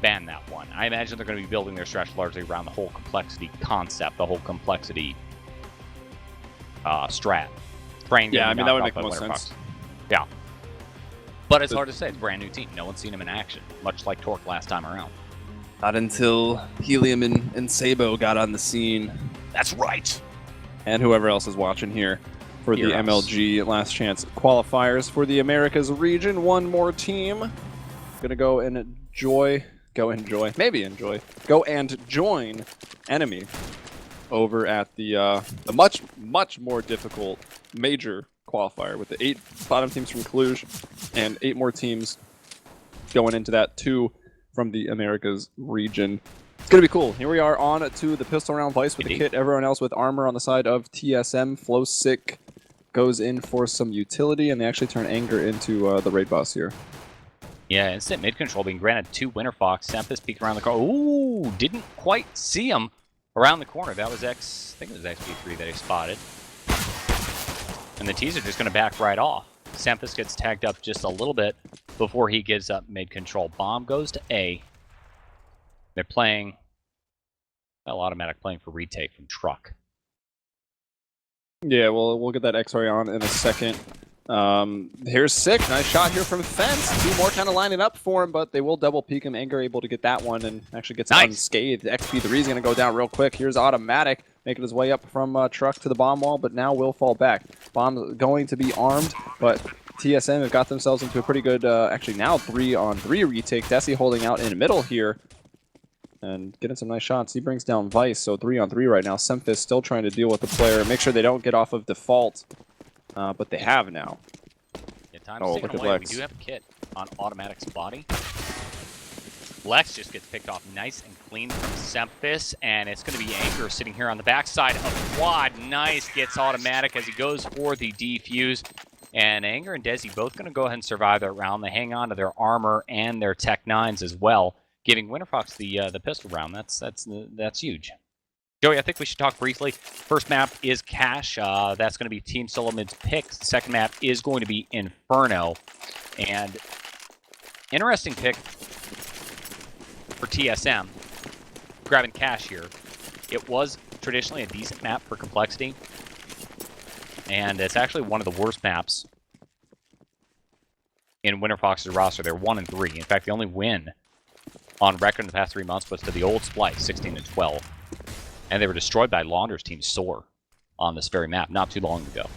ban that one. I imagine they're going to be building their stretch largely around the whole complexity concept, the whole complexity strat. Yeah, I mean, that would make the most sense. Yeah. But it's hard to say. It's a brand new team. No one's seen him in action, much like Torque last time around. Not until Helium and Sabo got on the scene. That's right. And whoever else is watching here for the MLG Last Chance Qualifiers for the Americas region. One more team. Gonna go and go and join Enemy over at the much more difficult major qualifier with the 8 bottom teams from Cluj and 8 more teams going into that, 2 from the Americas region. It's gonna be cool. Here we are on to the pistol round Vice with the kit. Everyone else with armor on the side of TSM. Flow Sick goes in for some utility, and they actually turn Anger into the raid boss here. Yeah, instant mid control being granted to Winterfox. Sampus peeked around the corner. Ooh, didn't quite see him around the corner. That was I think it was XP3 that he spotted. And the teaser just going to back right off. Sampus gets tagged up just a little bit before he gives up mid control. Bomb goes to A. They're playing, well, automatic playing for retake from Truck. Yeah, we'll get that X-ray on in a second. Here's Sick. Nice shot here from Fence. 2 more kind of lining up for him, but they will double peek him. Anger able to get that one and actually gets unscathed. XP3 is going to go down real quick. Here's Automatic making his way up from Truck to the bomb wall, but now will fall back. Bomb going to be armed, but TSM have got themselves into a pretty good, actually now 3-on-3 retake. Desi holding out in the middle here and getting some nice shots. He brings down Vice, so 3-on-3 right now. Semphis still trying to deal with the player, make sure they don't get off of default. But they have now. Yeah, time's taken away. We do have a kit on Automatic's body. Lex just gets picked off nice and clean from Semphis, and it's going to be Anger sitting here on the backside of Quad. Nice, gets Automatic as he goes for the defuse. And Anger and Desi both going to go ahead and survive that round. They hang on to their armor and their Tech 9s as well, giving Winterfox the pistol round. That's huge. Joey, I think we should talk briefly. First map is Cash. That's going to be Team SoloMid's pick. The second map is going to be Inferno. And interesting pick for TSM, grabbing Cash here. It was traditionally a decent map for complexity. And it's actually one of the worst maps in Winterfox's roster. They're 1-3. In fact, the only win on record in the past 3 months was to the old Splice, 16-12. And they were destroyed by Launder's team Soar on this very map not too long ago.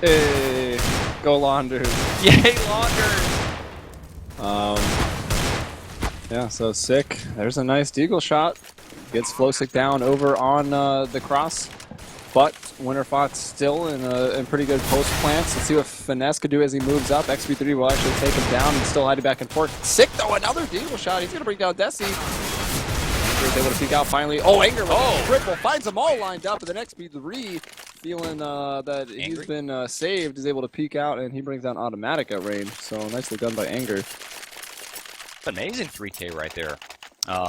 Hey, go Launders. Yay, Launders! Yeah, so Sick. There's a nice deagle shot. Gets Flowsick down over on the cross. But Winterfox still in pretty good post plants. Let's see what Finesse could do as he moves up. XP3 will actually take him down and still hiding back and forth. Sick though, another deagle shot. He's going to bring down Desi. Anger's able to peek out finally. Oh, Anger with triple. Finds them all lined up. And then XP3, feeling that he's been saved, is able to peek out. And he brings down Automatic at range. So nicely done by Anger. Amazing 3K right there.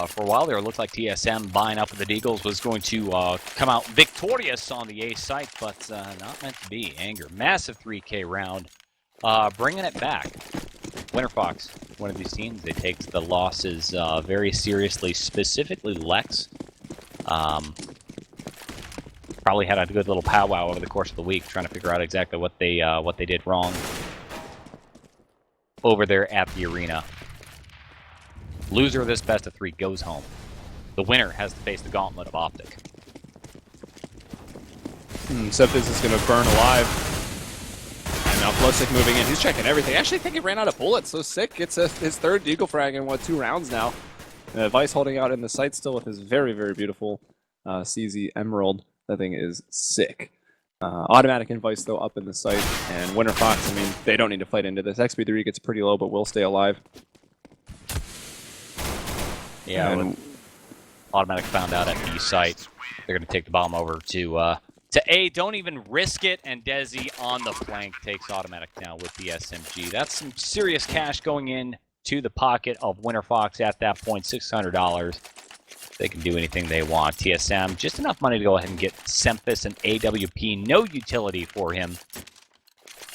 For a while there, it looked like TSM buying up with the Deagles was going to come out victorious on the A site, but not meant to be. Anger, massive 3K round, bringing it back. Winterfox, one of these teams, they take the losses very seriously, specifically Lex. Probably had a good little powwow over the course of the week, trying to figure out exactly what they did wrong over there at the arena. Loser of this best of 3 goes home. The winner has to face the gauntlet of Optic. Semphis is going to burn alive. And now Flowsick moving in. He's checking everything. Actually, I think he ran out of bullets. So Sick gets his 3rd deagle frag in, 2 rounds now. Vice holding out in the sight still with his very, very beautiful CZ Emerald. That thing is sick. Automatic and Vice, though, up in the sight. And Winterfox, I mean, they don't need to fight into this. XP3 gets pretty low, but will stay alive. Yeah, when Automatic found out at B site, they're going to take the bomb over to A. Don't even risk it, and Desi on the flank takes Automatic down with the SMG. That's some serious cash going in to the pocket of Winterfox at that point, $600. They can do anything they want. TSM, just enough money to go ahead and get Semphis and AWP. No utility for him.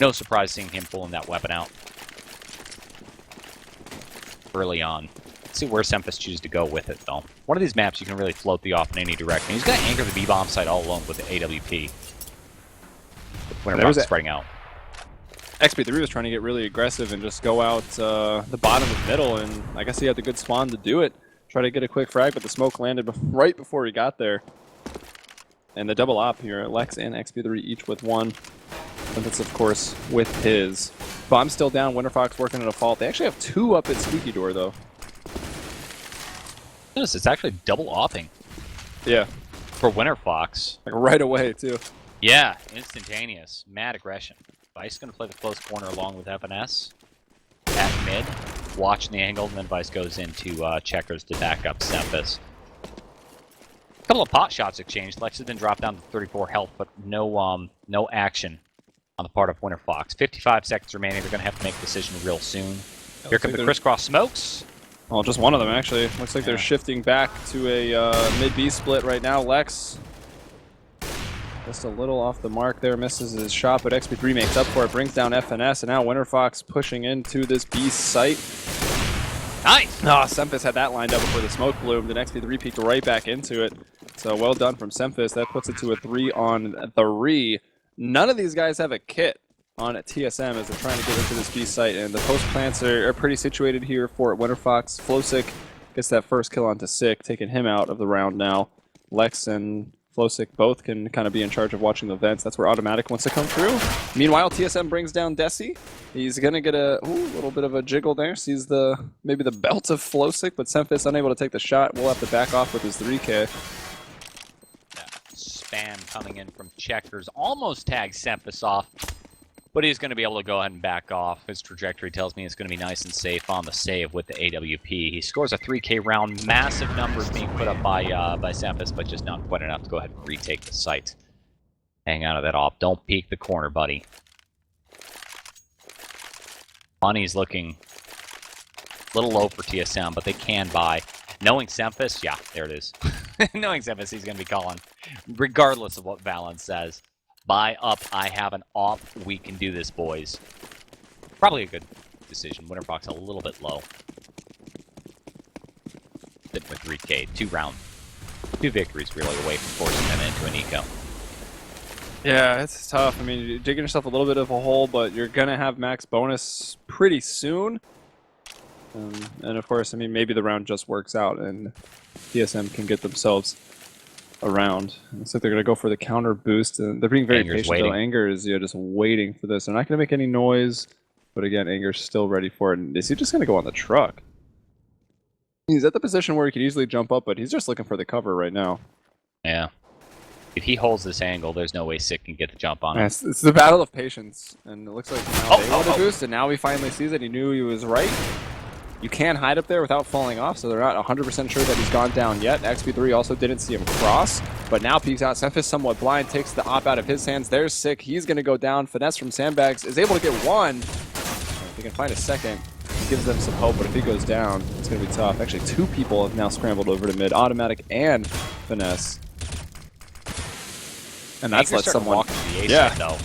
No surprise seeing him pulling that weapon out. early on. Let's see where Sempus chooses to go with it, though. One of these maps, you can really float the off in any direction. He's going to anchor the B-bomb site all alone with the AWP. Winterfox spreading out. XP3 was trying to get really aggressive and just go out the bottom of middle, and I guess he had the good spawn to do it. Try to get a quick frag, but the smoke landed right before he got there. And the double op here, Lex and XP3 each with one. And that's, of course, with his. Bomb's still down, Winterfox working at a fault. They actually have 2 up at Squeaky Door, though. Notice it's actually double opping. Yeah. For Winterfox. Like right away, too. Yeah, instantaneous. Mad aggression. Vice going to play the close corner along with FNS at mid, watching the angle, and then Vice goes into checkers to back up Sempus. A couple of pot shots exchanged. Lex has been dropped down to 34 health, but no action on the part of Winterfox. 55 seconds remaining. They're going to have to make a decision real soon. Here come the crisscross smokes. Well, just one of them, actually. Looks like they're shifting back to a mid-B split right now. Lex just a little off the mark there, misses his shot, but XP3 makes up for it, brings down FNS, and now Winterfox pushing into this B site. Nice! Ah, Sempus had that lined up before the smoke bloomed, and XP3 peeked right back into it. So well done from Sempus. That puts it to a 3-on-3. None of these guys have a kit on TSM as they're trying to get into this B site, and the post plants are pretty situated here for Winterfox. Flowsick gets that first kill onto Sick, taking him out of the round now. Lex and Flowsick both can kind of be in charge of watching the vents. That's where Automatic wants to come through. Meanwhile, TSM brings down Desi. He's going to get a little bit of a jiggle there. Sees maybe the belt of Flowsick, but Sempus unable to take the shot. Will have to back off with his 3K. Spam coming in from checkers. Almost tags Sempus off, but he's going to be able to go ahead and back off. His trajectory tells me it's going to be nice and safe on the save with the AWP. He scores a 3K round. Massive numbers being put up by Sempus, but just not quite enough to go ahead and retake the site. Hang on to that op. Don't peek the corner, buddy. Money's looking a little low for TSM, but they can buy. Knowing Sempus, yeah, there it is. Knowing Sempus, he's going to be calling, regardless of what Valen says. Buy up, I have an op, we can do this, boys. Probably a good decision. Winterfox a little bit low. Sitting with 3K, 2 victories really away from forcing them into an eco. Yeah, it's tough. I mean, you're digging yourself a little bit of a hole, but you're going to have max bonus pretty soon. And of course, I mean, maybe the round just works out and TSM can get themselves around. Looks like they're going to go for the counter boost. And they're being very patient, though. Anger is just waiting for this. They're not going to make any noise, but again, Anger's still ready for it. And is he just going to go on the truck? He's at the position where he could easily jump up, but he's just looking for the cover right now. Yeah. If he holds this angle, there's no way Sick can get the jump on him. It's the battle of patience. And it looks like now they want to boost, and now he finally sees it. He knew he was right. You can hide up there without falling off, so they're not 100% sure that he's gone down yet. XP3 also didn't see him cross, but now peeks out. Sempus somewhat blind, takes the op out of his hands. There's Sick. He's going to go down. Finesse from Sandbags is able to get one. If he can find a second, it gives them some hope, but if he goes down, it's going to be tough. Actually, 2 people have now scrambled over to mid. Automatic and Finesse. And that's let someone... The A site, though.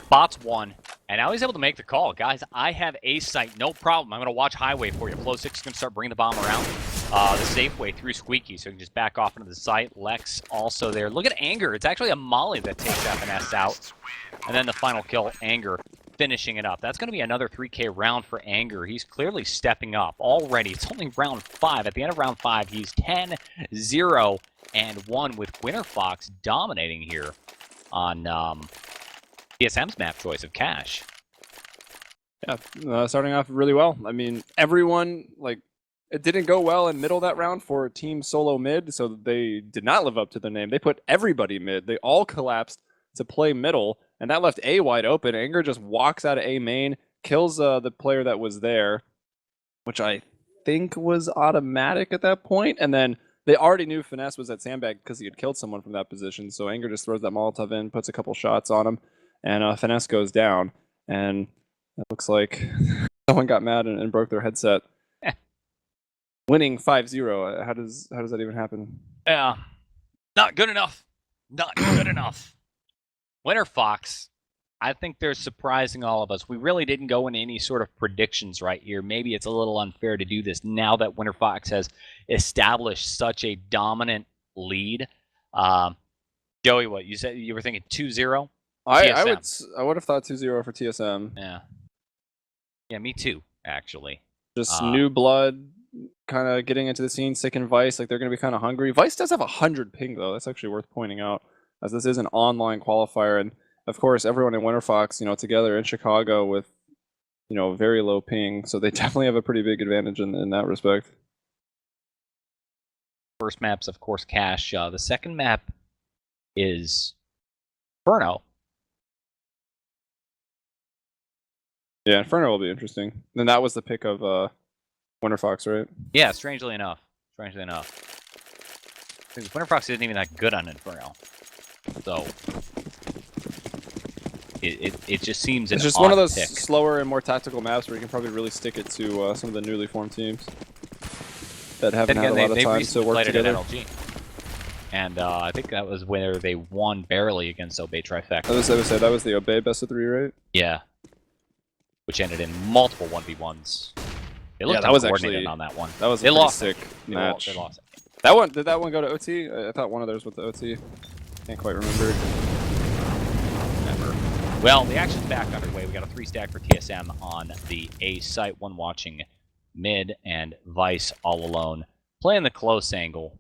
Bots won. And now he's able to make the call. Guys, I have A site, no problem. I'm going to watch highway for you. Flow6 is going to start bringing the bomb around the safe way through Squeaky, so he can just back off into the site. Lex also there. Look at Anger. It's actually a molly that takes FNS out. And then the final kill, Anger, finishing it up. That's going to be another 3K round for Anger. He's clearly stepping up already. It's only round 5. At the end of round 5, he's 10-0 and 1 with Winterfox dominating here on... TSM's map choice of Cash. Yeah, starting off really well. I mean, everyone, like, it didn't go well in middle that round for Team SoloMid, so they did not live up to the name. They put everybody mid. They all collapsed to play middle, and that left A wide open. Anger just walks out of A main, kills the player that was there, which I think was Automatic at that point, and then they already knew Finesse was at Sandbag because he had killed someone from that position, so Anger just throws that Molotov in, puts a couple shots on him, and Finesse goes down, and it looks like someone got mad and broke their headset. Winning 5-0. How does that even happen? Yeah, not good enough. Not good enough. Winterfox I think they're surprising all of us. We really didn't go into any sort of predictions right here. Maybe it's a little unfair to do this now that Winterfox has established such a dominant lead. Joey, what you said? You were thinking 2-0? I would have thought 2-0 for TSM. Yeah, me too, actually. Just new blood, kind of getting into the scene. Sick and Vice, like they're going to be kind of hungry. Vice does have 100 ping though. That's actually worth pointing out, as this is an online qualifier, and of course everyone in Winterfox, together in Chicago with, very low ping, so they definitely have a pretty big advantage in that respect. First map's of course Cash. The second map is Inferno. Yeah, Inferno will be interesting. Then that was the pick of Winterfox, right? Yeah, strangely enough. Because Winterfox isn't even that good on Inferno. So it just seems it's just one of those slower and more tactical maps where you can probably really stick it to some of the newly formed teams that haven't had a lot of time to work together. At MLG. And I think that was where they won barely against Obey Trifecta. That was the Obey best of 3, right? Yeah. Which ended in multiple 1v1s. They looked that was coordinated actually on that one. That was a pretty sick match. They lost it. Did that one go to OT? I thought one of theirs went to OT. Can't quite remember. Well, the action's back underway. We got a 3-stack for TSM on the A site. One watching mid, and Vice all alone, playing the close angle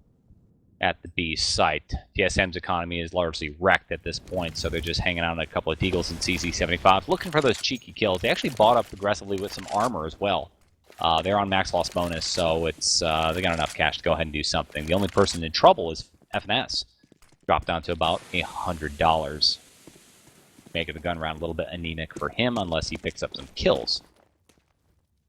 at the B site. TSM's economy is largely wrecked at this point, so they're just hanging out on a couple of Deagles and CZ75, looking for those cheeky kills. They actually bought up aggressively with some armor as well. They're on max loss bonus, so it's they got enough cash to go ahead and do something. The only person in trouble is FNS. Dropped down to about $100. Making the gun round a little bit anemic for him unless he picks up some kills.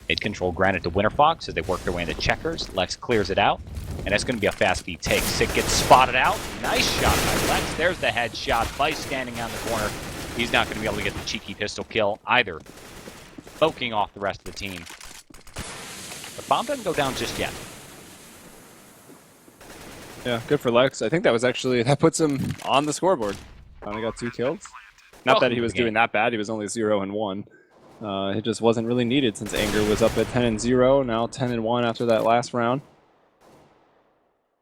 Mid control granted to Winterfox as they work their way into checkers. Lex clears it out, and that's going to be a fast speed take. Sick gets spotted out. Nice shot by Lex. There's the headshot. Vice standing on the corner. He's not going to be able to get the cheeky pistol kill either. Poking off the rest of the team. The bomb doesn't go down just yet. Yeah, good for Lex. I think that puts him on the scoreboard. Finally got 2 kills. Not that he was doing that bad. He was only 0-1. It just wasn't really needed since Anger was up at 10-0. Now 10-1 after that last round.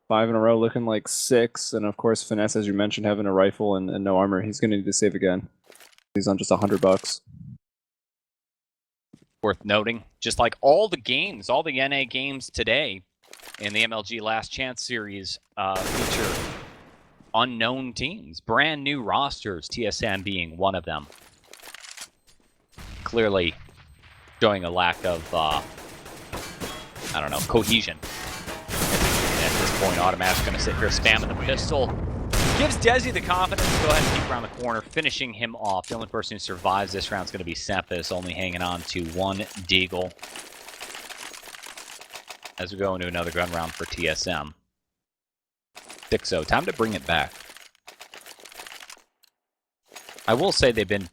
5 in a row, looking like 6. And of course, Finesse, as you mentioned, having a rifle and no armor. He's going to need to save again. He's on just $100. Worth noting, just like all the games, all the NA games today in the MLG Last Chance series feature unknown teams, brand new rosters, TSM being one of them. Clearly showing a lack of, cohesion. At this point, Automatic's going to sit here spamming the pistol. Gives Desi the confidence to go ahead and keep around the corner, finishing him off. The only person who survives this round is going to be Sempis, only hanging on to 1 Deagle. As we go into another gun round for TSM. 6-0. Time to bring it back. I will say they've been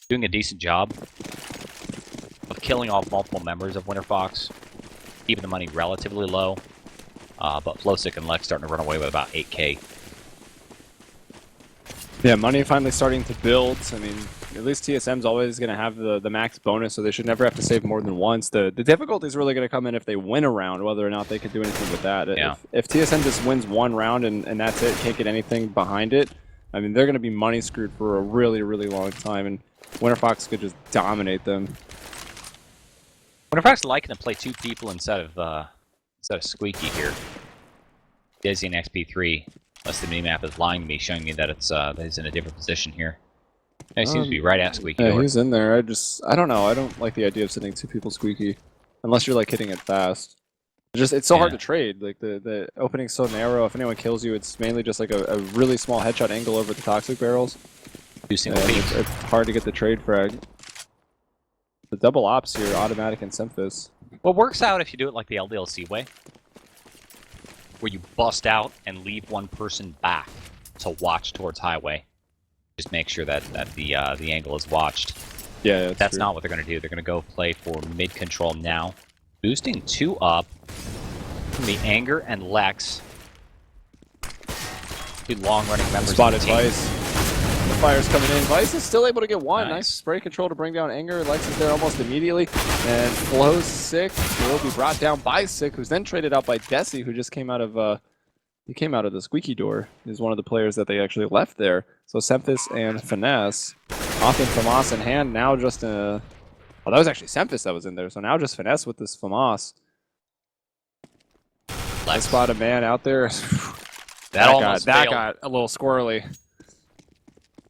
doing a decent job of killing off multiple members of Winterfox, keeping the money relatively low. But Flowsick and Lex starting to run away with about 8K. Yeah, money finally starting to build. I mean, at least TSM's always going to have the max bonus, so they should never have to save more than once. The difficulty is really going to come in if they win a round, whether or not they could do anything with that. Yeah. If TSM just wins 1 round and that's it, can't get anything behind it, I mean, they're going to be money screwed for a really, really long time, and Winterfox could just dominate them. Winterfox liking to play 2 people instead of Squeaky here. Desi and XP3. Unless the minimap is lying to me, showing me that it's that he's in a different position here. He seems to be right at Squeaky. Yeah, he's in there. I don't know. I don't like the idea of sending 2 people Squeaky, unless you're like hitting it fast. It's so hard to trade. Like the opening's so narrow. If anyone kills you, it's mainly just like a really small headshot angle over the toxic barrels. It's hard to get the trade frag. The double ops here, Automatic and Semphis. Well, it works out if you do it like the LDLC way, where you bust out and leave 1 person back to watch towards highway. Just make sure that the angle is watched. Yeah, that's not what they're going to do. They're going to go play for mid control now, boosting 2 up from the Anger and Lex. 2 long running members. Spotted Vice. The fire's coming in. Vice is still able to get one. Nice Nice. spray control to bring down Anger. Lex is there almost immediately. And Flo's Sick will be brought down by Sick, who's then traded out by Desi, who just came out of he came out of the squeaky door. He's one of the players that they actually left there. So Semphis and Finesse. Often FAMAS in hand. Now just oh, that was actually Semphis that was in there. So now just Finesse with this FAMAS. Let's spot a man out there. That got a little squirrely.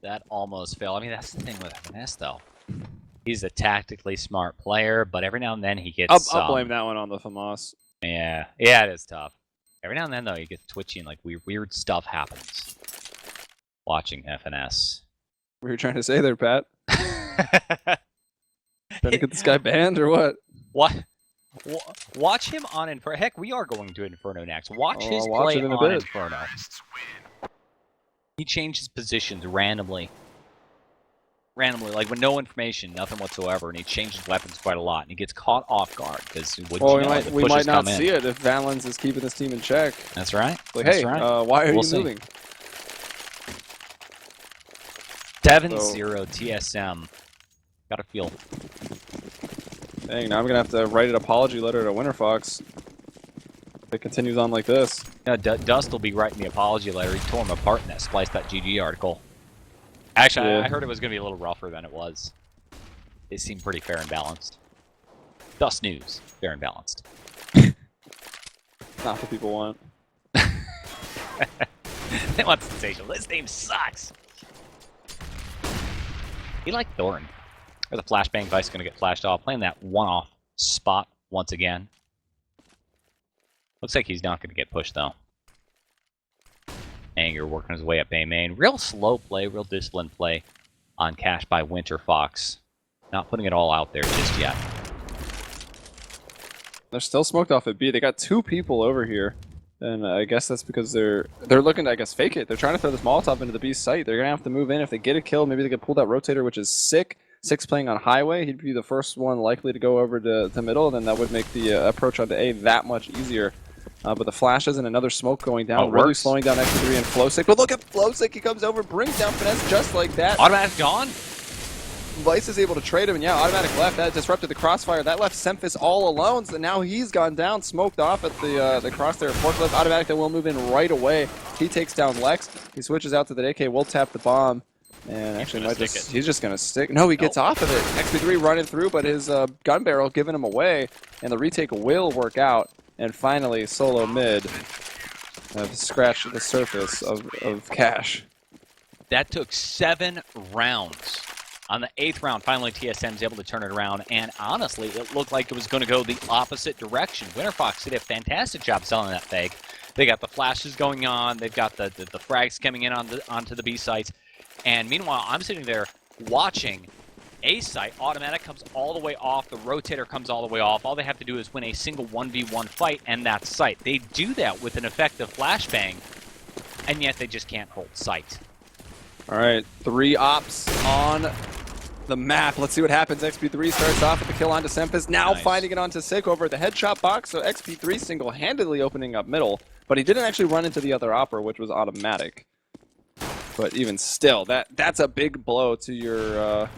That almost failed. I mean, that's the thing with Finesse, though. He's a tactically smart player, but every now and then he gets... I'll blame that one on the FAMAS. Yeah, it is tough. Every now and then, though, he gets twitchy and like weird stuff happens. Watching FNS. What were you trying to say there, Pat? Trying to get this guy banned or what? What? Watch him on Inferno. Heck, we are going to Inferno next. Watch his watch play it in a on bit. Inferno. He changes positions randomly. Like with no information, nothing whatsoever, and he changes weapons quite a lot, and he gets caught off guard because we might not see it if Valens is keeping this team in check. That's right. Like, That's hey, right. why are We'll you see. moving? 7-0 TSM. Got a feel. Dang, now I'm gonna have to write an apology letter to Winterfox. If it continues on like this. Yeah, Dust will be writing the apology letter. He tore him apart in that Splice.gg article. Actually, Yeah. I heard it was going to be a little rougher than it was. It seemed pretty fair and balanced. Dust News, fair and balanced. Not what people want. They want sensational. This name sucks. He liked Thorn. There's a flashbang. Vice going to get flashed off. Playing that one-off spot once again. Looks like he's not going to get pushed, though. Anger working his way up A main. Real slow play, real disciplined play on Cash by Winterfox. Not putting it all out there just yet. They're still smoked off at B. They got two people over here. And I guess that's because they're looking to, I guess, fake it. They're trying to throw this Molotov into the B site. They're going to have to move in. If they get a kill, maybe they get pulled out rotator, which is Sick. Sick's playing on highway. He'd be the first one likely to go over to middle, and then that would make the approach onto A that much easier. But the flashes and another smoke going down, really slowing down XP3 and Flowsick. But look at Flowsick, he comes over, brings down Finesse just like that. Automatic gone? Vice is able to trade him, and yeah, automatic left. That disrupted the crossfire. That left Semphis all alone, so now he's gone down, smoked off at the crosshair. Forklift automatic that will move in right away. He takes down Lex. He switches out to the AK, will tap the bomb. And actually, he's just going to stick. No, he gets off of it. XP3 running through, but his gun barrel giving him away, and the retake will work out. And finally, SoloMid have scratched the surface of Cash. That took 7 rounds. On the 8th round, finally TSM's able to turn it around, and honestly, it looked like it was going to go the opposite direction. Winterfox did a fantastic job selling that fake. They got the flashes going on, they've got the frags coming in onto the B sites, and meanwhile, I'm sitting there watching. A site, automatic comes all the way off, the rotator comes all the way off. All they have to do is win a single 1v1 fight, and that's sight. They do that with an effective flashbang, and yet they just can't hold sight. All right, 3 ops on the map. Let's see what happens. XP3 starts off with the kill onto Semphis, now finding it onto Sick over at the headshot box, so XP3 single-handedly opening up middle, but he didn't actually run into the other opera, which was automatic. But even still, that's a big blow to your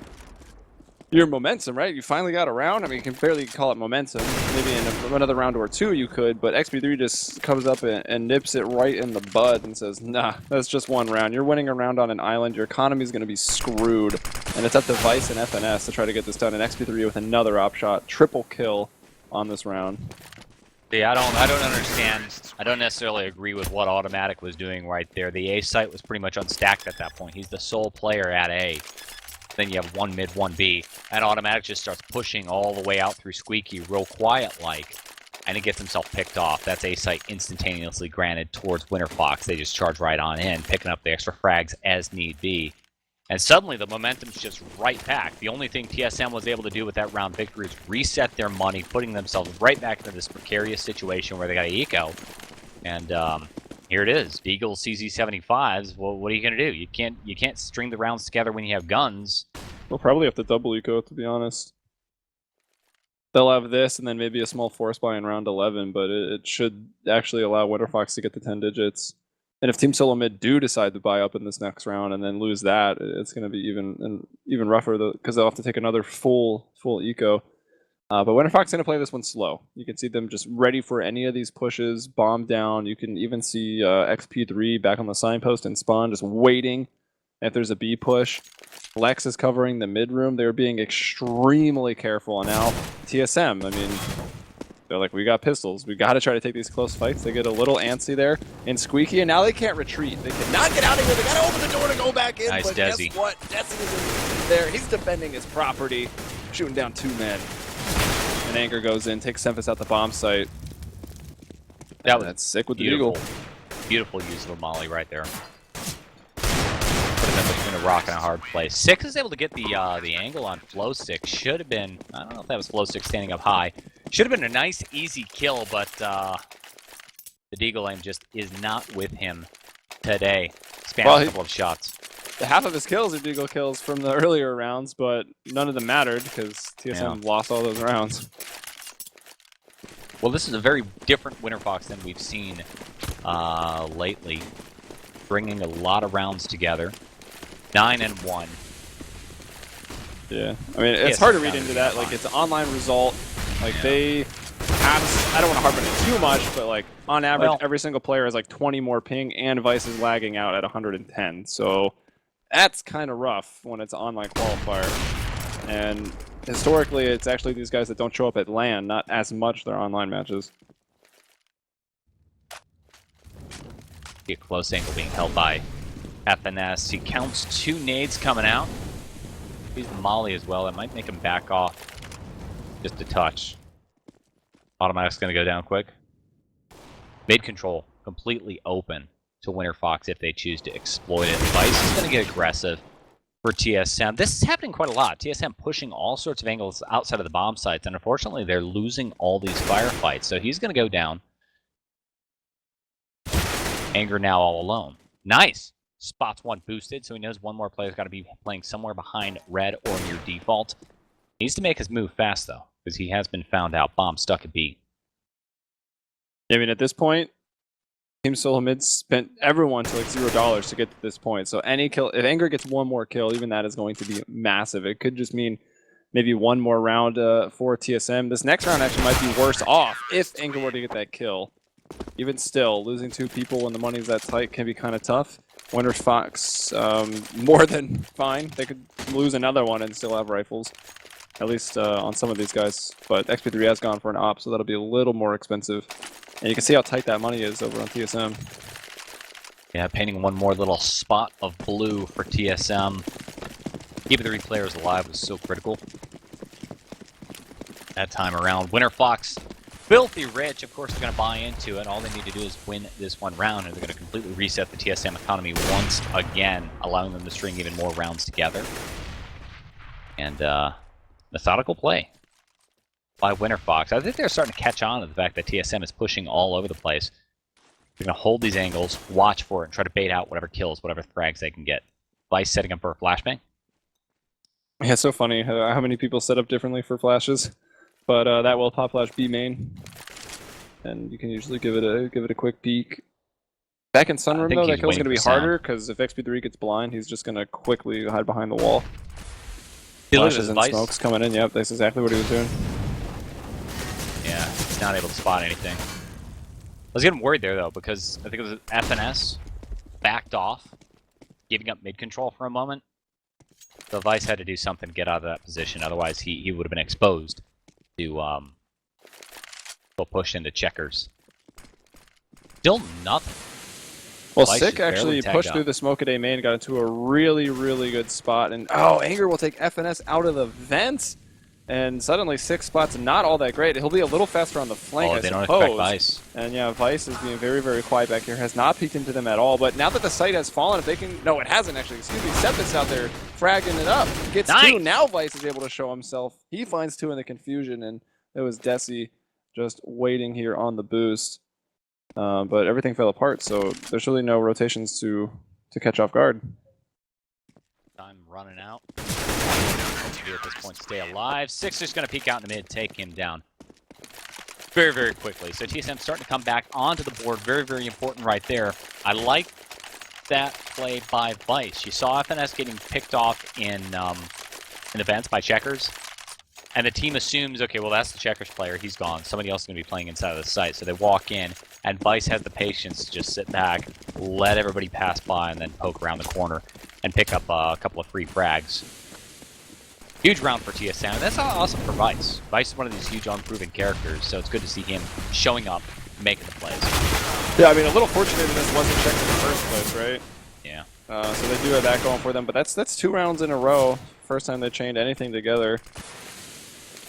momentum, right? You finally got a round. I mean, you can barely call it momentum. Maybe in another round or two you could, but XP3 just comes up and nips it right in the bud and says, nah, that's just one round. You're winning a round on an island. Your economy's going to be screwed. And it's up to Vice and FNS to try to get this done. And XP3 with another op shot. Triple kill on this round. Yeah, I don't understand. I don't necessarily agree with what Automatic was doing right there. The A site was pretty much unstacked at that point. He's the sole player at A. Then you have 1 mid, 1 B, and Automatic just starts pushing all the way out through Squeaky, real quiet-like, and he gets himself picked off. That's A site instantaneously granted towards Winterfox. They just charge right on in, picking up the extra frags as need be. And suddenly the momentum's just right back. The only thing TSM was able to do with that round victory is reset their money, putting themselves right back into this precarious situation where they got to eco. And here it is, Beagle CZ75s. Well, what are you gonna do? You can't string the rounds together when you have guns. We'll probably have to double eco, to be honest. They'll have this and then maybe a small force buy in round 11, but it should actually allow Winterfox to get to 10 digits. And if Team SoloMid do decide to buy up in this next round and then lose that, it's going to be even rougher because they'll have to take another full eco. But Winterfox going to play this one slow. You can see them just ready for any of these pushes, bomb down. You can even see XP3 back on the signpost and spawn, just waiting if there's a B push. Lex is covering the mid room. They're being extremely careful. And now TSM, I mean, they're like, we got pistols. We got to try to take these close fights. They get a little antsy there and squeaky, and now they can't retreat. They cannot get out of here. They got to open the door to go back in. Nice, but Desi. Guess what? Desi is there. He's defending his property, shooting down 2 men. And Anger goes in, takes Semphis out the bomb site. That's sick with beautiful, the Eagle. Beautiful use of a molly right there. Put him between a rock and a hard place. Six is able to get the angle on Flow Stick. Should have been, I don't know if that was Flow Stick standing up high. Should have been a nice, easy kill, but the Deagle aim just is not with him today. Spammed a couple of shots. Half of his kills are Deagle kills from the earlier rounds, but none of them mattered because TSM lost all those rounds. Well, this is a very different Winterfox than we've seen lately. Bringing a lot of rounds together. 9-1. Yeah, I mean, it's hard to read into that. Like, it's an online result. Like, they have, I don't want to harp on it too much, but, like, on average, every single player has, like, 20 more ping, and Vice is lagging out at 110. So that's kind of rough when it's an online qualifier. And historically, it's actually these guys that don't show up at LAN, not as much their online matches. A close angle being held by FNS. He counts 2 nades coming out. He's molly as well. That might make him back off just a touch. Automatic's going to go down quick. Mid control completely open to Winterfox if they choose to exploit it. Vice is going to get aggressive for TSM. This is happening quite a lot. TSM pushing all sorts of angles outside of the bomb sites, and unfortunately they're losing all these firefights. So he's going to go down. Anger now all alone. Nice! Spots 1 boosted, so he knows one more player's got to be playing somewhere behind red or near default. Needs to make his move fast, though, because he has been found out. Bomb stuck at B. I mean, at this point, Team SoloMid spent everyone to like $0 to get to this point. So any kill, if Anger gets one more kill, even that is going to be massive. It could just mean maybe one more round for TSM. This next round actually might be worse off if Anger were to get that kill. Even still, losing 2 people when the money's that tight can be kind of tough. Winterfox, more than fine. They could lose another one and still have rifles, at least on some of these guys. But XP3 has gone for an op, so that'll be a little more expensive. And you can see how tight that money is over on TSM. Yeah, painting one more little spot of blue for TSM. Keeping the 3 players alive was so critical that time around. Winterfox, filthy rich, of course they're going to buy into it. All they need to do is win this one round, and they're going to completely reset the TSM economy once again, allowing them to string even more rounds together. And methodical play by Winterfox. I think they're starting to catch on to the fact that TSM is pushing all over the place. They're going to hold these angles, watch for it, and try to bait out whatever kills, whatever frags they can get. Vice setting up for a flashbang. Yeah, it's so funny how many people set up differently for flashes. But that will pop flash B main, and you can usually give it a quick peek. Back in Sunroom though, that kill's gonna be harder because if XP3 gets blind, he's just gonna quickly hide behind the wall. Flashes and smokes coming in. Yep, that's exactly what he was doing. Yeah, he's not able to spot anything. I was getting worried there though because I think it was FNS backed off, giving up mid control for a moment. So Vice had to do something to get out of that position. Otherwise, he would have been exposed to go push into checkers. Still nothing. Well, Vice Sick actually pushed through the smoke at A main, got into a really, really good spot, and Anger will take FNS out of the vents, and suddenly Sick spot's not all that great. He'll be a little faster on the flank, I they suppose. don't expect Vice. And yeah, Vice is being very, very quiet back here, has not peeked into them at all, but now that the site has fallen, if they can, no, it hasn't actually, excuse me, Semphis out there fragging it up, gets 2, now Vice is able to show himself. He finds 2 in the confusion, and it was Desi just waiting here on the boost. But everything fell apart, so there's really no rotations to catch off guard. Time running out. At this point, stay alive. Six is going to peek out in the mid, take him down. very, very quickly. So TSM starting to come back onto the board. Very, very important right there. I like that play by Vice. You saw FNS getting picked off in events by Checkers. And the team assumes, okay, well, that's the Checkers player. He's gone. Somebody else is going to be playing inside of the site. So they walk in, and Vice has the patience to just sit back, let everybody pass by, and then poke around the corner and pick up a couple of free frags. Huge round for TSM. That's awesome for Vice. Vice is one of these huge unproven characters, so it's good to see him showing up, making the plays. Yeah, I mean, a little fortunate that this wasn't checked in the first place, right? Yeah. So they do have that going for them, but that's 2 rounds in a row. First time they chained anything together.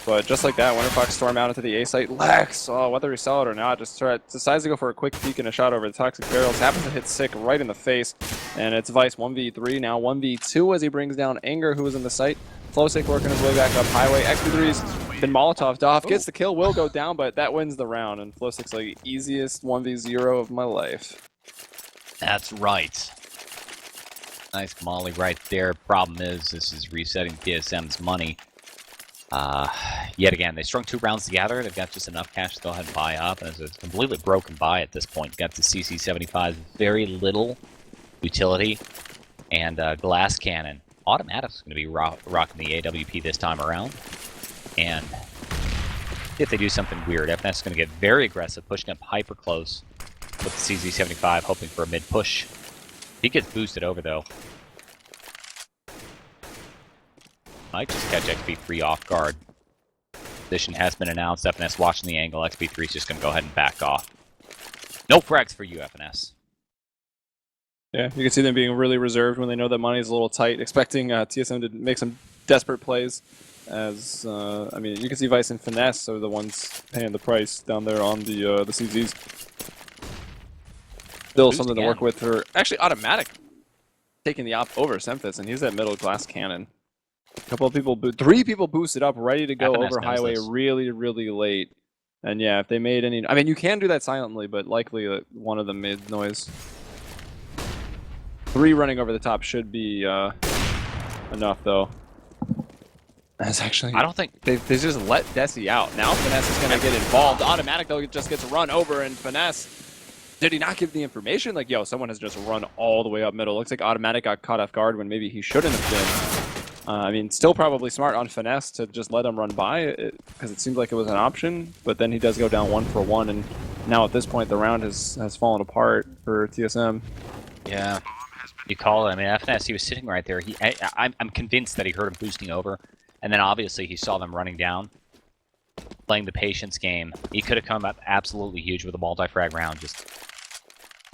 But just like that, Winterfox storm out into the A site. Lex, whether he saw it or not, just decides to go for a quick peek and a shot over the toxic barrels. Happens to hit Sick right in the face. And it's Vice 1v3, now 1v2 as he brings down Anger, who was in the site. Flowsick working his way back up highway. XP3's been Molotov'd off. Gets the kill, will go down, but that wins the round. And Flowsick's like, easiest 1v0 of my life. That's right. Nice molly right there. Problem is, this is resetting TSM's money. Yet again, they strung 2 rounds together. They've got just enough cash to go ahead and buy up. And it's a completely broken buy at this point. Got the CC75, very little utility, and glass cannon. Automatic's going to be rocking the AWP this time around. And if they do something weird, FNS is going to get very aggressive, pushing up hyper close with the CZ75, hoping for a mid push. He gets boosted over, though. Might just catch XP3 off guard. Position has been announced. FNS watching the angle. XP3 is just going to go ahead and back off. No frags for you, FNS. Yeah, you can see them being really reserved when they know that money's a little tight, expecting TSM to make some desperate plays. As I mean, you can see Vice and Finesse are the ones paying the price down there on the CZs. Still Boost something again. to work with for actually Automatic taking the op over Semphis, and he's that middle glass cannon. A couple of people, 3 people boosted up, ready to go FNS over knows highway this. really, really late. And yeah, if they made any, I mean, you can do that silently, but likely one of them made noise. 3 running over the top should be enough, though. That's actually... I don't think... They just let Desi out. Now Finesse is going to get involved. Automatic, though, just gets run over, and Finesse... Did he not give the information? Like, yo, someone has just run all the way up middle. Looks like Automatic got caught off guard when maybe he shouldn't have been. I mean, still probably smart on Finesse to just let him run by, because it seemed like it was an option, but then he does go down 1 for 1, and now at this point, the round has fallen apart for TSM. Yeah. You call it. I mean, FNS, he was sitting right there. I'm convinced that he heard him boosting over, and then obviously he saw them running down, playing the patience game. He could have come up absolutely huge with a multi-frag round, just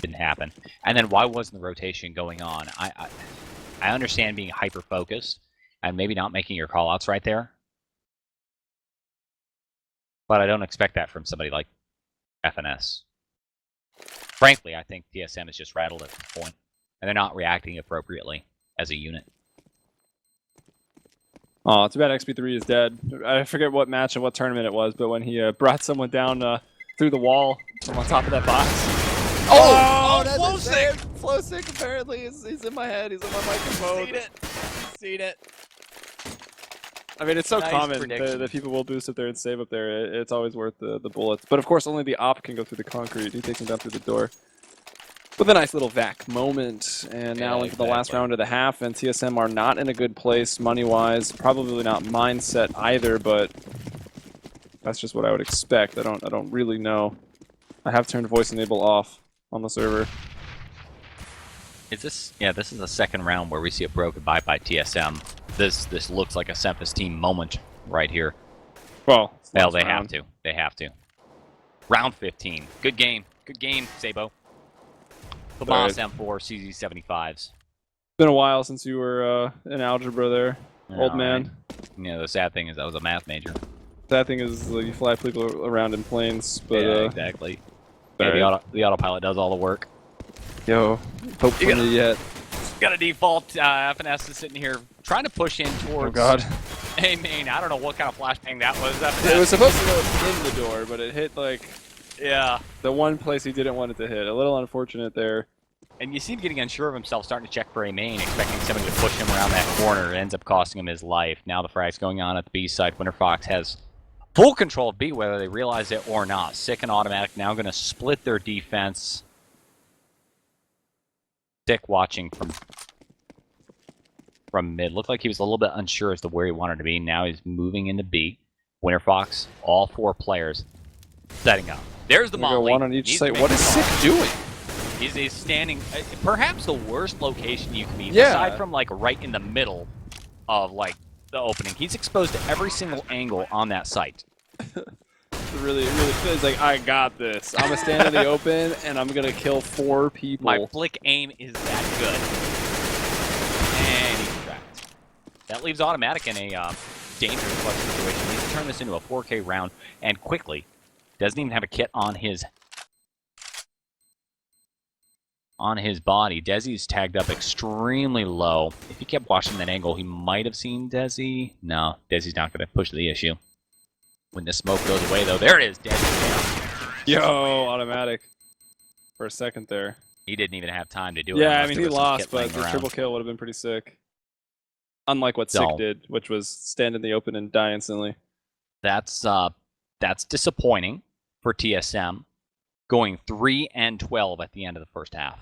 didn't happen. And then why wasn't the rotation going on? I understand being hyper-focused and maybe not making your call-outs right there, but I don't expect that from somebody like FNS. Frankly, I think TSM is just rattled at this point, and they're not reacting appropriately as a unit. Oh, too bad XP3 is dead. I forget what match and what tournament it was, but when he brought someone down through the wall from on top of that box. Oh, that's Flowsick! Flowsick apparently he's in my head. He's in my microphone. Seen it. I mean, it's so Nice common prediction. that people will boost up there and save up there. It's always worth the bullets. But of course, only the op can go through the concrete. He takes him down through the door. With a nice little vac moment. And now into the last round of the half. And TSM are not in a good place money-wise. Probably not mindset either, but that's just what I would expect. I don't really know. I have turned voice enable off on the server. Is this? Yeah, this is the second round where we see a broken buy by TSM. This looks like a Semphis team moment right here. Well, They have to. They have to. Round 15. Good game. Good game, Sabo. The Boss M4 CZ75s. Been a while since you were in algebra there, old man. Yeah, the sad thing is I was a math major. That thing is like you fly people around in planes, but yeah, exactly. Yeah, the autopilot does all the work. Yo, hope for me yet. Got a default. FNS is sitting here trying to push in towards. Oh god. Hey, man, I don't know what kind of flashbang that was. It was supposed to go in the door, but it hit like yeah, the one place he didn't want it to hit. A little unfortunate there. And you see him getting unsure of himself, starting to check for a main, expecting somebody to push him around that corner. It ends up costing him his life. Now the frag's going on at the B side. Winterfox has full control of B, whether they realize it or not. Sick and Automatic now going to split their defense. Sick watching from mid. Looked like he was a little bit unsure as to where he wanted to be. Now he's moving into B. Winterfox, all 4 players setting up. There's the Molly. One on each side. What is Sick doing? He's standing, perhaps the worst location you can be, yeah. aside from like right in the middle of like the opening. He's exposed to every single angle on that site. really feels like, I got this. I'm gonna stand in the open and I'm gonna kill 4 people. My flick aim is that good. And he's trapped. That leaves Automatic in a dangerous clutch situation. He needs to turn this into a 4K round and quickly. Doesn't even have a kit on his body. Desi's tagged up extremely low. If he kept watching that angle, he might have seen Desi. No, Desi's not going to push the issue. When the smoke goes away, though, there it is. Desi down. Yo, Automatic. For a second there. He didn't even have time to do it. Yeah, I mean, he lost, but the triple kill would have been pretty sick. Unlike what Sick did, which was stand in the open and die instantly. That's disappointing for TSM. Going 3-12 at the end of the first half.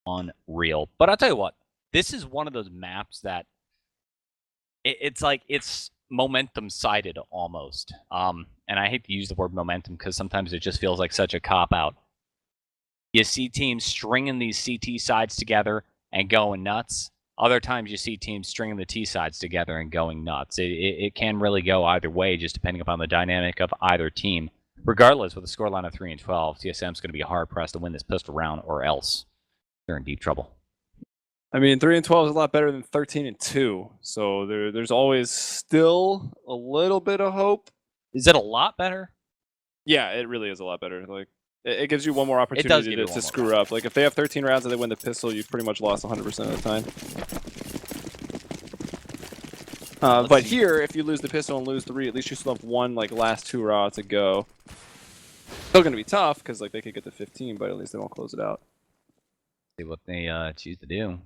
Unreal. But I'll tell you what, this is one of those maps that it's like it's momentum sided almost. And I hate to use the word momentum because sometimes it just feels like such a cop out. You see teams stringing these CT sides together and going nuts. Other times you see teams stringing the T sides together and going nuts. It can really go either way, just depending upon the dynamic of either team. Regardless, with a scoreline of 3-12, TSM's going to be hard pressed to win this pistol round, or else they're in deep trouble. I mean, 3-12 is a lot better than 13-2, so there's always still a little bit of hope. Is it a lot better? Yeah, it really is a lot better. Like, it gives you one more opportunity to screw up. Like, if they have 13 rounds and they win the pistol, you've pretty much lost 100% of the time. But here, if you lose the pistol and lose 3, at least you still have one last 2 raw to go. Still going to be tough because they could get to 15, but at least they won't close it out. See what they choose to do.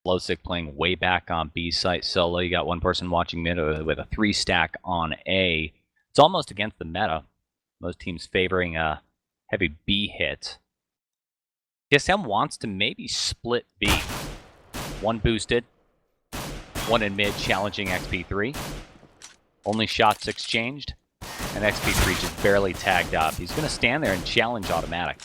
Flowsick playing way back on B site solo. You got one person watching mid with a 3-stack on A. It's almost against the meta. Most teams favoring a heavy B hit. TSM wants to maybe split B. One boosted. One in mid challenging XP3. Only shots exchanged. And XP3 just barely tagged up. He's going to stand there and challenge Automatic.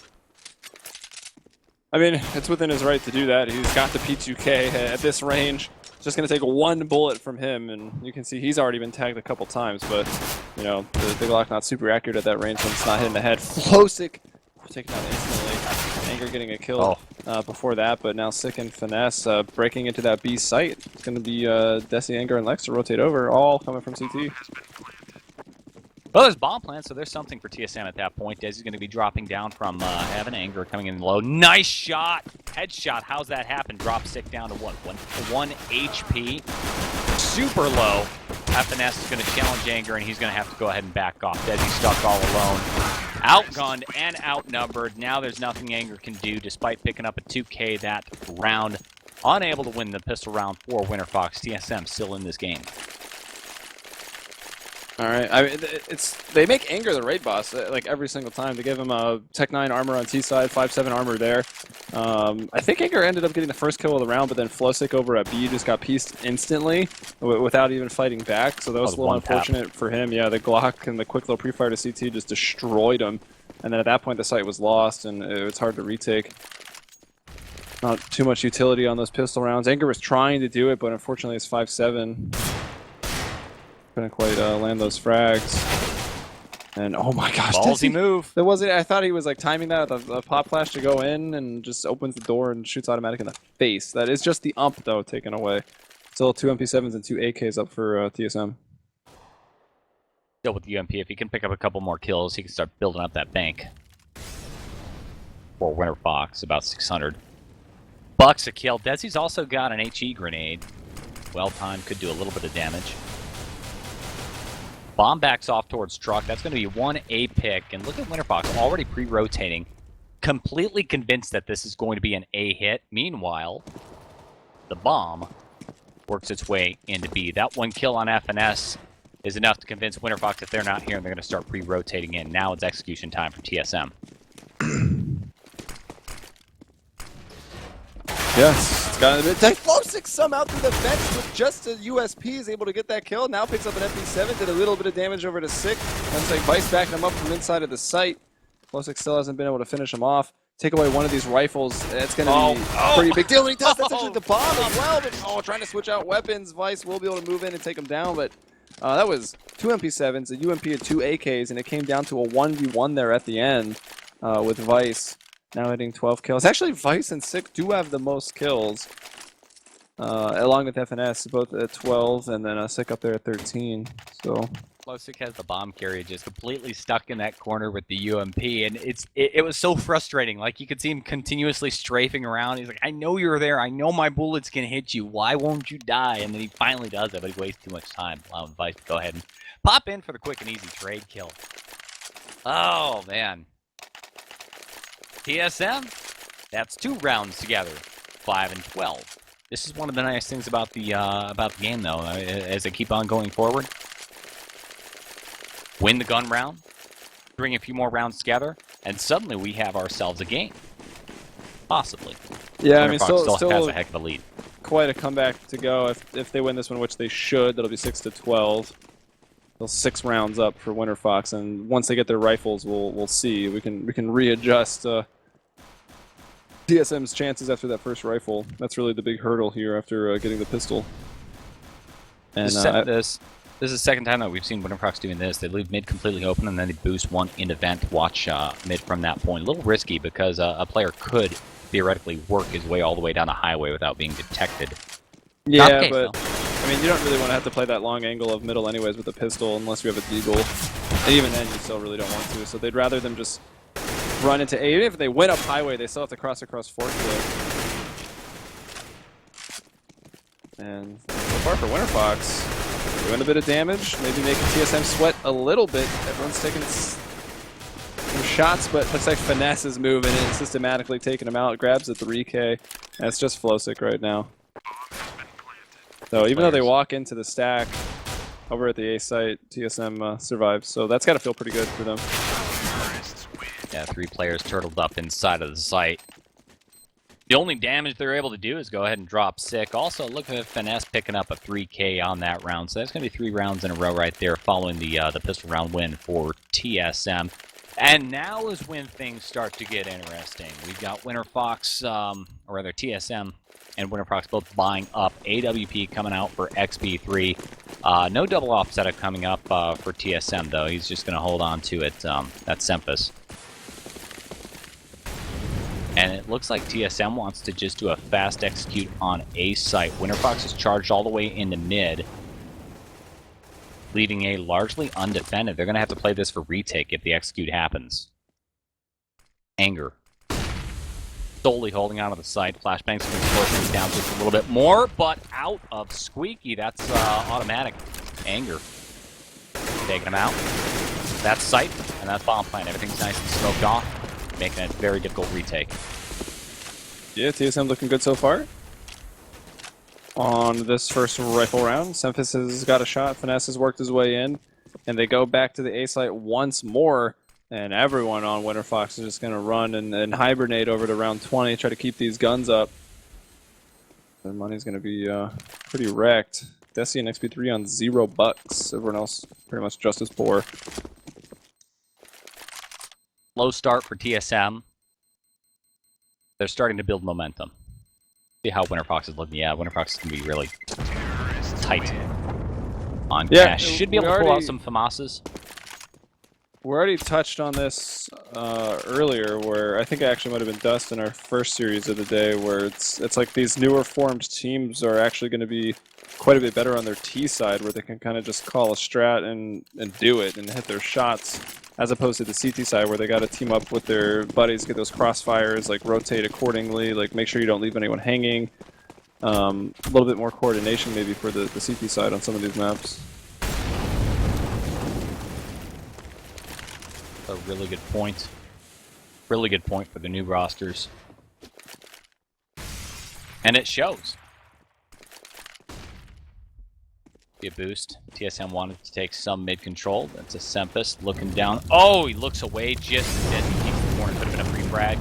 I mean, it's within his right to do that. He's got the P2K at this range. It's just going to take one bullet from him, and you can see he's already been tagged a couple times, but, you know, the Glock not super accurate at that range when it's not hitting the head. Flowsick taken out instantly. Anger getting a kill before that, but now Sick and Finesse breaking into that B site. It's going to be Desi, Anger, and Lex to rotate over, all coming from CT. Well, there's bomb plants, so there's something for TSM at that point. Desi's going to be dropping down from Heaven. Anger coming in low. Nice shot! Headshot. How's that happen? Drop Sick down to what? 1 HP. Super low. FNS is going to challenge Anger, and he's going to have to go ahead and back off. Desi stuck all alone. Outgunned and outnumbered. Now there's nothing Anger can do, despite picking up a 2K that round. Unable to win the pistol round for Winterfox. TSM still in this game. All right, I mean, they make Anger the raid boss every single time. They give him a Tech 9 armor on T side, 5/7 armor there. I think Anger ended up getting the first kill of the round, but then Flowsick over at B just got pieced instantly without even fighting back. So that was a little unfortunate for him. Yeah, the Glock and the quick little pre-fire to CT just destroyed him. And then at that point, the site was lost, and it's hard to retake. Not too much utility on those pistol rounds. Anger was trying to do it, but unfortunately it's 5/7. Couldn't quite land those frags. And oh my gosh, ballsy move. There wasn't. I thought he was timing that with a pop flash to go in and just opens the door and shoots Automatic in the face. That is just the ump though taken away. Still 2 MP7s and 2 AKs up for TSM. Still with the UMP, if he can pick up a couple more kills, he can start building up that bank. For Winterfox, about 600 bucks a kill. Desi's also got an HE grenade. Well timed, could do a little bit of damage. Bomb backs off towards truck. That's going to be 1 A pick. And look at Winterfox already pre-rotating. Completely convinced that this is going to be an A hit. Meanwhile, the bomb works its way into B. That 1 kill on FNS is enough to convince Winterfox if they're not here and they're going to start pre-rotating in. Now it's execution time for TSM. Yes, it's gotten a bit tight. Flowsick somehow through the vents with just a USP is able to get that kill. Now picks up an MP7, did a little bit of damage over to Sick. Looks like Vice backing him up from inside of the site. Flowsick still hasn't been able to finish him off. Take away one of these rifles, it's going to be a pretty big deal when he does. That's actually the bomb as well. But, trying to switch out weapons. Vice will be able to move in and take him down, but that was 2 MP7s, a UMP and 2 AKs, and it came down to a 1v1 there at the end with Vice. Now hitting 12 kills. Actually, Vice and Sick do have the most kills, along with FNS, both at 12, and then Sick up there at 13. So Flowsick has the bomb carrier just completely stuck in that corner with the UMP, and it was so frustrating. Like, you could see him continuously strafing around. He's like, I know you're there. I know my bullets can hit you. Why won't you die? And then he finally does it, but he wastes too much time, allowing Vice to go ahead and pop in for the quick and easy trade kill. Oh, man. TSM, that's 2 rounds together, 5 and 12. This is one of the nice things about the game, though, as they keep on going forward. Win the gun round, bring a few more rounds together, and suddenly we have ourselves a game. Possibly. Yeah, I mean, still still has a heck of a lead. Quite a comeback to go if they win this one, which they should. That'll be 6-12. They'll 6 rounds up for Winterfox, and once they get their rifles, we'll see. We can readjust DSM's chances after that first rifle. That's really the big hurdle here after getting the pistol. And this is the second time that we've seen Winterfox doing this. They leave mid completely open, and then they boost one into vent. Watch mid from that point. A little risky because a player could theoretically work his way all the way down the highway without being detected. Yeah, case, but though. I mean, you don't really want to have to play that long angle of middle anyways with a pistol unless you have a deagle. And even then, you still really don't want to. So they'd rather them just run into A. Even if they went up highway, they still have to cross across Fort Cliff. And so far for Winterfox, doing a bit of damage, maybe making TSM sweat a little bit. Everyone's taking some shots, but looks like Finesse is moving in, systematically taking him out. Grabs a 3K, and it's just Flowsick right now. So even though they walk into the stack over at the A site, TSM survives. So that's got to feel pretty good for them. Yeah, 3 players turtled up inside of the site. The only damage they're able to do is go ahead and drop Sick. Also, look at Finesse picking up a 3K on that round. So that's going to be 3 rounds in a row right there following the pistol round win for TSM. And now is when things start to get interesting. We've got Winterfox, or rather TSM and Winterfox both buying up. AWP coming out for XB3. No double off setup coming up for TSM, though. He's just going to hold on to it. That's Sempus. And it looks like TSM wants to just do a fast execute on A site. Winterfox is charged all the way into mid, leaving A largely undefended. They're going to have to play this for retake if the execute happens. Anger. Solely holding on to the site. Flashbangs are going to force things down just a little bit more, but out of Squeaky. That's automatic. Anger. Taking him out. That's site, and that's bomb plant. Everything's nice and smoked off, making it a very difficult retake. Yeah, TSM looking good so far. On this first rifle round, Sempus has got a shot. Finesse has worked his way in, and they go back to the A site once more. And everyone on Winterfox is just going to run and hibernate over to round 20, try to keep these guns up. Their money's going to be pretty wrecked. Desi and XP3 on $0. Everyone else pretty much just as poor. Low start for TSM. They're starting to build momentum. See how Winterfox is looking. Yeah, Winterfox is going to be really tight on cash. Should be able to pull out some FAMASs. We already touched on this earlier, where I think it actually might have been Dust in our first series of the day, where it's like these newer formed teams are actually going to be quite a bit better on their T side, where they can kind of just call a strat and do it and hit their shots, as opposed to the CT side, where they got to team up with their buddies, get those crossfires, like rotate accordingly, like make sure you don't leave anyone hanging. A little bit more coordination maybe for the CT side on some of these maps. A really good point. Really good point for the new rosters. And it shows. Be a boost. TSM wanted to take some mid control. That's a Sempus looking down. Oh, he looks away just as he keeps the corner. Could have been a free frag.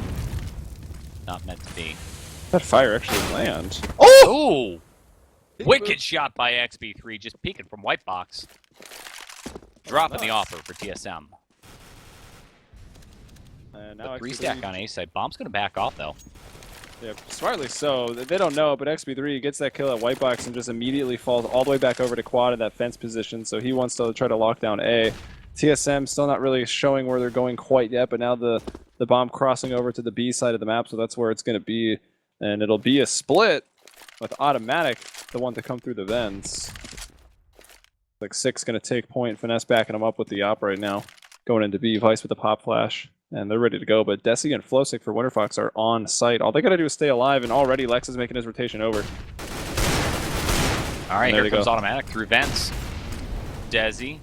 Not meant to be. That fire actually lands. Oh! Ooh! Wicked shot by XB3, just peeking from white box. Dropping the offer for TSM. Now the 3-stack on A side. Bomb's going to back off, though. Yeah, smartly so. They don't know, but XB3 gets that kill at white box and just immediately falls all the way back over to quad in that fence position, so he wants to try to lock down A. TSM still not really showing where they're going quite yet, but now the bomb crossing over to the B side of the map, so that's where it's going to be. And it'll be a split with automatic, the one to come through the vents. Like 6 going to take point. Finesse backing him up with the op right now. Going into B, Vice with the pop flash. And they're ready to go, but Desi and Flowsick for Winterfox are on site. All they gotta do is stay alive, and already Lex is making his rotation over. Alright, here comes automatic through vents. Desi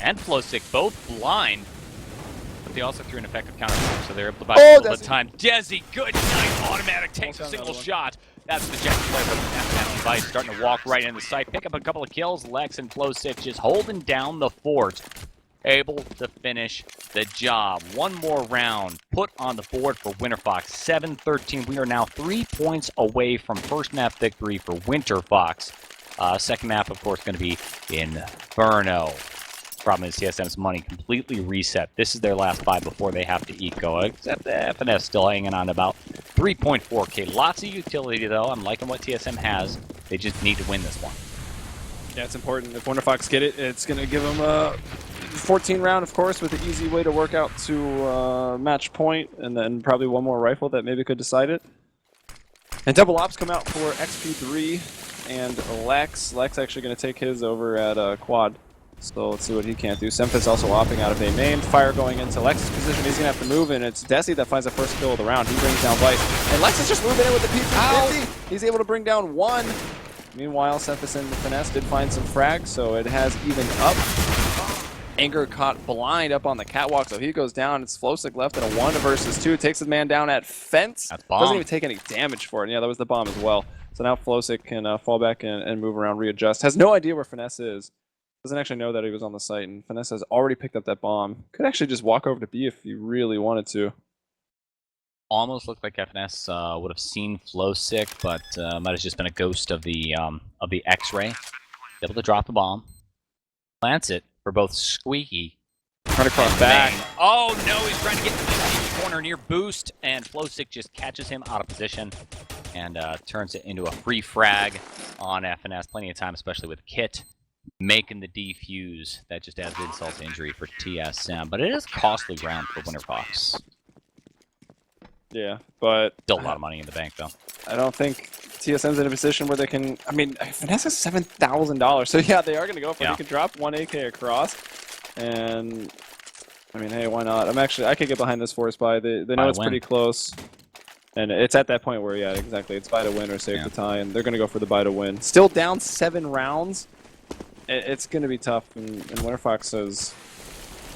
and Flowsick both blind, but they also threw an effective counter, so they're able to buy a little bit of time. Desi, good night, automatic takes a single shot. That's the jet play from FNS Vice, starting to walk right into sight, pick up a couple of kills. Lex and Flowsick just holding down the fort. Able to finish the job. One more round put on the board for Winterfox. 7-13. We are now 3 points away from first map victory for Winterfox. Second map, of course, going to be Inferno. Problem is TSM's money completely reset. This is their last buy before they have to eco, except the FNS still hanging on about 3.4k. Lots of utility, though. I'm liking what TSM has. They just need to win this one. Yeah, it's important. If Winterfox get it, it's going to give them a 14 round, of course, with an easy way to work out to match point, and then probably one more rifle that maybe could decide it. And double ops come out for XP3 and Lex. Lex actually going to take his over at quad. So let's see what he can't do. Sempus also opting out of A main. Fire going into Lex's position. He's going to have to move, and it's Desi that finds the first kill of the round. He brings down Vice. And Lex is just moving in with the P350. He's able to bring down one. Meanwhile, Sempus and Finesse did find some frags, so it has evened up. Anger caught blind up on the catwalk, so he goes down. It's Flowsick left in a 1 versus 2. Takes the man down at fence. That's bomb. Doesn't even take any damage for it. Yeah, that was the bomb as well. So now Flowsick can fall back and move around, readjust. Has no idea where Finesse is. Doesn't actually know that he was on the site, and Finesse has already picked up that bomb. Could actually just walk over to B if he really wanted to. Almost looked like FNS would have seen Flowsick, but might have just been a ghost of the X-ray. Able to drop the bomb, plants it for both Squeaky. Trying to cross back. Oh no, he's trying to get to the corner near boost, and Flowsick just catches him out of position and turns it into a free frag on FNS. Plenty of time, especially with Kit making the defuse. That just adds insult to injury for TSM, but it is a costly round for Winterfox. Yeah, but Still a lot of money in the bank, though. I don't think TSM's in a position where they can... I mean, Finesse is $7,000, so yeah, they are going to go for it. You can drop 1 AK across, and... I mean, hey, why not? I could get behind this force buy. They know it's pretty close. And it's at that point where, yeah, exactly, it's buy to win or save the tie, and they're going to go for the buy to win. Still down 7 rounds. It's going to be tough, and Winterfox has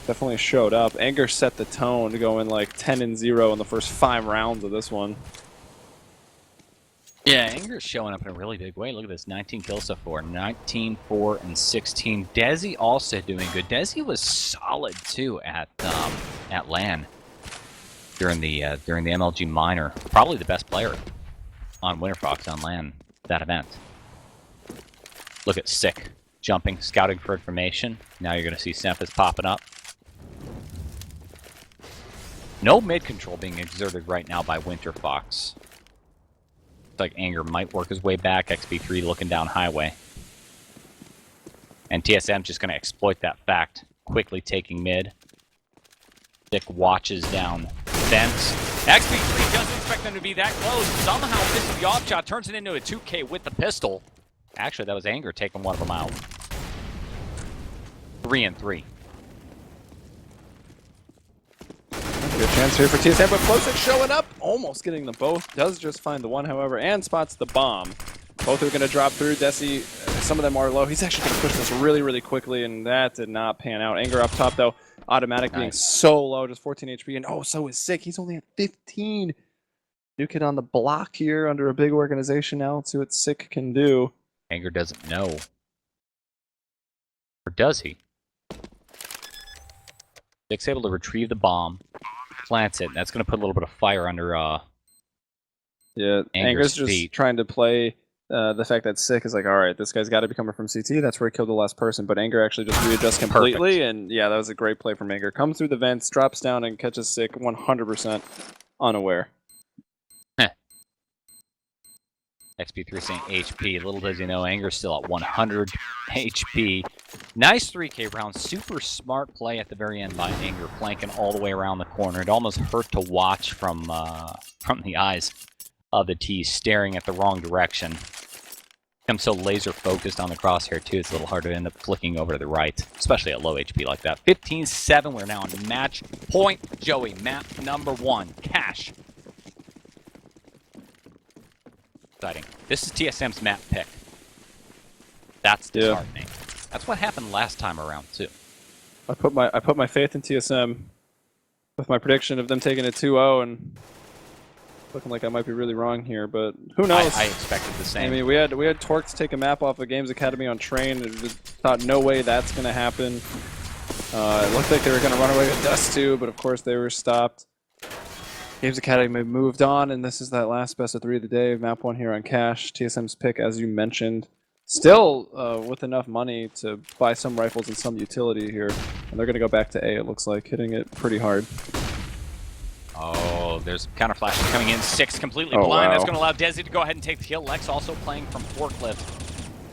definitely showed up. Anger set the tone to go in like 10-0 in the first 5 rounds of this one. Yeah, Anger's showing up in a really big way. Look at this, 19 kills so far, 19, 4, and 16. Desi also doing good. Desi was solid too at LAN during the MLG minor. Probably the best player on Winterfox on LAN that event. Look at Sick jumping, scouting for information. Now you're going to see Sempus popping up. No mid control being exerted right now by Winterfox. Like Anger might work his way back. XP3 looking down highway. And TSM just going to exploit that fact, quickly taking mid. Dick watches down fence. XP3 doesn't expect them to be that close. Somehow misses the off shot, turns it into a 2K with the pistol. Actually, that was Anger taking one of them out. 3 and 3. Good chance here for TSM, but Flowsick showing up, almost getting them both. Does just find the one, however, and spots the bomb. Both are going to drop through. Desi, some of them are low. He's actually going to push this really, really quickly, and that did not pan out. Anger up top, though, automatic being so low, just 14 HP, and oh, so is Sick. He's only at 15. New kid on the block here under a big organization now. Let's see what Sick can do. Anger doesn't know Or does he? Dick's able to retrieve the bomb, plants it, and that's going to put a little bit of fire under yeah, Anger's just feet. trying to play the fact that Sick is like, all right, this guy's got to be coming from CT. That's where he killed the last person. But Anger actually just readjusts completely. Perfect. And yeah, that was a great play from Anger. Comes through the vents, drops down, and catches Sick 100% unaware. XP3 saying HP. Little does he know, Anger's still at 100 HP. Nice 3K round. Super smart play at the very end by Anger, flanking all the way around the corner. It almost hurt to watch from the eyes of the T, staring at the wrong direction. I'm so laser focused on the crosshair too, it's a little hard to end up flicking over to the right, especially at low HP like that. 15-7, we're now on match point. Joey, map number 1, Cash. Exciting. This is TSM's map pick. That's disheartening. That's what happened last time around too. I put my faith in TSM with my prediction of them taking it 2-0, and looking like I might be really wrong here, but who knows? I expected the same. I mean, we had Torques take a map off of Games Academy on Train, and thought no way that's going to happen. It looked like they were going to run away with Dust too, but of course they were stopped. Games Academy moved on, and this is that last best of 3 of the day. Map 1 here on Cash. TSM's pick, as you mentioned. Still with enough money to buy some rifles and some utility here. And they're going to go back to A, it looks like, hitting it pretty hard. Oh, there's counter flashes coming in. 6 completely blind. Wow. That's going to allow Desi to go ahead and take the kill. Lex also playing from forklift.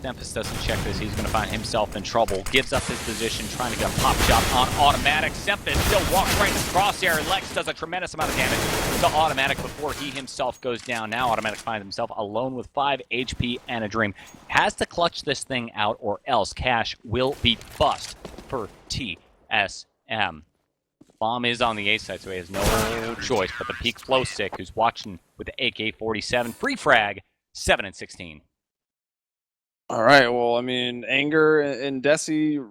Memphis doesn't check this. He's going to find himself in trouble. Gives up his position, trying to get a pop shot on automatic. Memphis still walks right into the crosshair. Lex does a tremendous amount of damage to automatic before he himself goes down. Now automatic finds himself alone with 5 HP and a dream. Has to clutch this thing out, or else Cash will be bust for TSM. Bomb is on the A side, so he has no choice but the peek flow stick, who's watching with the AK-47. Free frag, 7-16. All right, well, I mean, Anger and Desi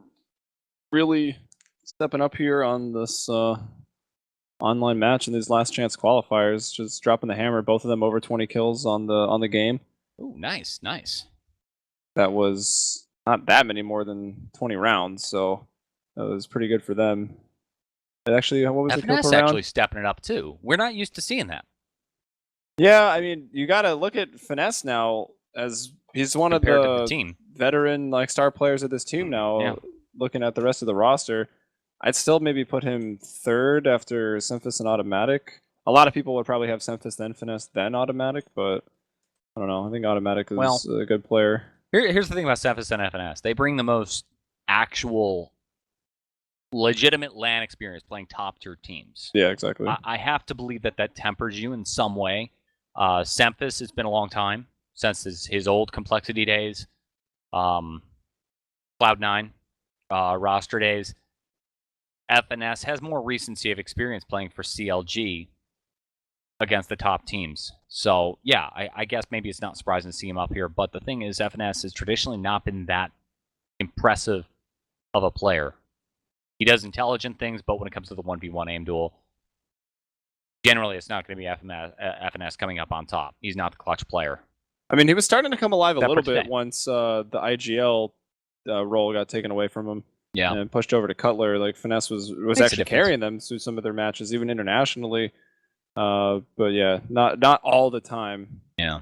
really stepping up here on this online match in these last chance qualifiers, just dropping the hammer. Both of them over 20 kills on the game. Ooh, nice, nice. That was not that many more than 20 rounds, so that was pretty good for them. And actually, what was the kill per round? Actually stepping it up too. We're not used to seeing that. Yeah, I mean, you got to look at Finesse now as he's one of the veteran star players of this team now. Yeah. Looking at the rest of the roster, I'd still maybe put him 3rd after Semphis and Automatic. A lot of people would probably have Semphis, then Finesse, then Automatic, but I don't know. I think Automatic is a good player. Here's the thing about Semphis and FNS. They bring the most actual legitimate LAN experience playing top-tier teams. Yeah, exactly. I have to believe that tempers you in some way. Semphis, it's been a long time since his old Complexity days, Cloud9 roster days. FNS has more recency of experience playing for CLG against the top teams. So, yeah, I guess maybe it's not surprising to see him up here. But the thing is, FNS has traditionally not been that impressive of a player. He does intelligent things, but when it comes to the 1v1 aim duel, generally it's not going to be FNS coming up on top. He's not the clutch player. I mean, he was starting to come alive a little bit once the IGL role got taken away from him. Yeah. And pushed over to Cutler. Like, Finesse was actually carrying them through some of their matches, even internationally. But yeah, not all the time. Yeah.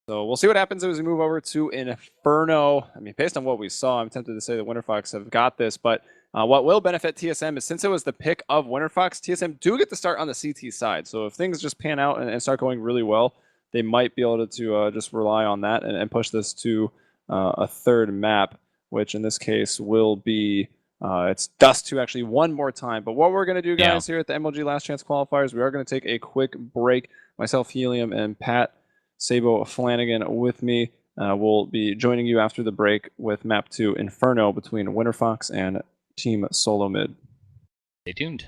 So we'll see what happens as we move over to Inferno. I mean, based on what we saw, I'm tempted to say that Winterfox have got this, but what will benefit TSM is, since it was the pick of Winterfox, TSM do get to start on the CT side. So if things just pan out and start going really well, they might be able to just rely on that and push this to a 3rd map, which in this case will be it's Dust 2 actually one more time. But what we're going to do, guys, here at the MLG Last Chance Qualifiers, we are going to take a quick break. Myself, Helium, and Pat Sabo Flanagan with me will be joining you after the break with Map 2 Inferno between Winterfox and Team SoloMid. Stay tuned.